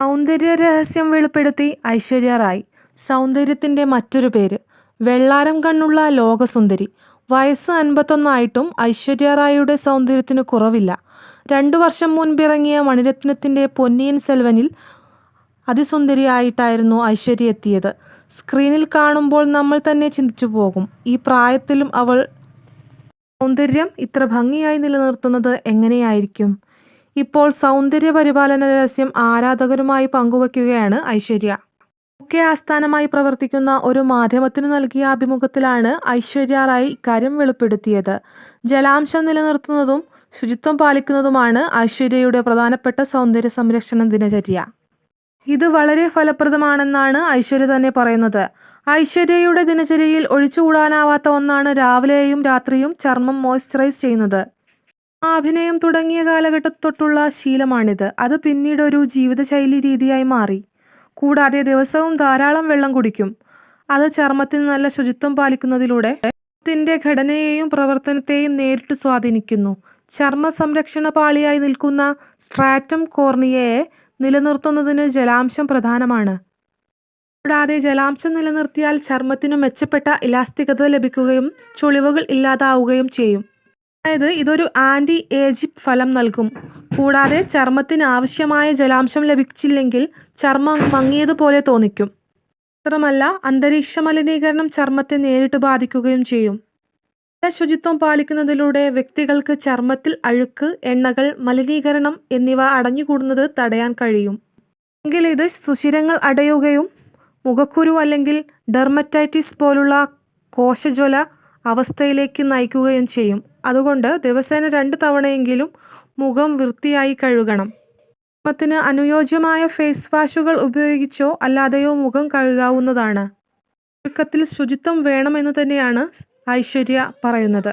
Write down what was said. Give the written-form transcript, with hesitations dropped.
സൗന്ദര്യ രഹസ്യം വെളിപ്പെടുത്തി ഐശ്വര്യ റായ്. സൗന്ദര്യത്തിന്റെ മറ്റൊരു പേര്. വെള്ളാരം കണ്ണുള്ള ലോകസുന്ദരി. വയസ്സ് 51 ആയിട്ടും ഐശ്വര്യ റായിയുടെ സൗന്ദര്യത്തിന് കുറവില്ല. 2 വർഷം മുൻപിറങ്ങിയ മണിരത്നത്തിന്റെ പൊന്നിയിൻ സെൽവനിൽ അതിസുന്ദരിയായിട്ടായിരുന്നു ഐശ്വര്യ എത്തിയത്. സ്ക്രീനിൽ കാണുമ്പോൾ നമ്മൾ തന്നെ ചിന്തിച്ചു പോകും, ഈ പ്രായത്തിലും അവൾ സൗന്ദര്യം ഇത്ര ഭംഗിയായി നിലനിർത്തുന്നത് എങ്ങനെയായിരിക്കും? ഇപ്പോൾ സൗന്ദര്യ പരിപാലന രഹസ്യം ആരാധകരുമായി പങ്കുവയ്ക്കുകയാണ് ഐശ്വര്യ. UK ആസ്ഥാനമായി പ്രവർത്തിക്കുന്ന ഒരു മാധ്യമത്തിനു നൽകിയ അഭിമുഖത്തിലാണ് ഐശ്വര്യ റായ് ഇക്കാര്യം വെളിപ്പെടുത്തിയത്. ജലാംശം നിലനിർത്തുന്നതും ശുചിത്വം പാലിക്കുന്നതുമാണ് ഐശ്വര്യയുടെ പ്രധാനപ്പെട്ട സൗന്ദര്യ സംരക്ഷണ ദിനചര്യ. ഇത് വളരെ ഫലപ്രദമാണെന്നാണ് ഐശ്വര്യ തന്നെ പറയുന്നത്. ഐശ്വര്യയുടെ ദിനചര്യയിൽ ഒഴിച്ചുകൂടാനാവാത്ത ഒന്നാണ് രാവിലെയും രാത്രിയും ചർമ്മം മോയ്സ്ചറൈസ് ചെയ്യുന്നത്. അഭിനയം തുടങ്ങിയ കാലഘട്ടത്തിൽ തൊട്ടുള്ള ശീലമാണിത്. അത് പിന്നീട് ഒരു ജീവിതശൈലി രീതിയായി മാറി. കൂടാതെ ദിവസവും ധാരാളം വെള്ളം കുടിക്കും. അത് ചർമ്മത്തിന് നല്ല ശുചിത്വം പാലിക്കുന്നതിലൂടെ ചർമ്മത്തിന്റെ ഘടനയെയും പ്രവർത്തനത്തെയും നേരിട്ട് സ്വാധീനിക്കുന്നു. ചർമ്മ സംരക്ഷണ പാളിയായി നിൽക്കുന്ന സ്ട്രാറ്റം കോർണിയയെ നിലനിർത്തുന്നതിന് ജലാംശം പ്രധാനമാണ്. കൂടാതെ ജലാംശം നിലനിർത്തിയാൽ ചർമ്മത്തിനു മെച്ചപ്പെട്ട ഇലാസ്തികത ലഭിക്കുകയും ചുളിവുകൾ ഇല്ലാതാവുകയും ചെയ്യും. അതായത് ഇതൊരു ആന്റി ഏജിങ് ഫലം നൽകും. കൂടാതെ ചർമ്മത്തിന് ആവശ്യമായ ജലാംശം ലഭിച്ചില്ലെങ്കിൽ ചർമ്മം മങ്ങിയതുപോലെ തോന്നിക്കും. മാത്രമല്ല അന്തരീക്ഷ മലിനീകരണം ചർമ്മത്തെ നേരിട്ട് ബാധിക്കുകയും ചെയ്യും. ശുചിത്വം പാലിക്കുന്നതിലൂടെ വ്യക്തികൾക്ക് ചർമ്മത്തിൽ അഴുക്ക്, എണ്ണകൾ, മലിനീകരണം എന്നിവ അടഞ്ഞുകൂടുന്നത് തടയാൻ കഴിയും. എങ്കിൽ ഇത് സുഷിരങ്ങൾ അടയുകയും മുഖക്കുരു അല്ലെങ്കിൽ ഡെർമറ്റൈറ്റിസ് പോലുള്ള കോശജ്വല അവസ്ഥയിലേക്ക് നയിക്കുകയും ചെയ്യും. അതുകൊണ്ട് ദിവസേന 2 തവണയെങ്കിലും മുഖം വൃത്തിയായി കഴുകണം. ചർമ്മത്തിന് അനുയോജ്യമായ ഫേസ് വാഷുകൾ ഉപയോഗിച്ചോ അല്ലാതെയോ മുഖം കഴുകാവുന്നതാണ്. ചുരുക്കത്തിൽ ശുചിത്വം വേണമെന്ന് തന്നെയാണ് ഐശ്വര്യ പറയുന്നത്.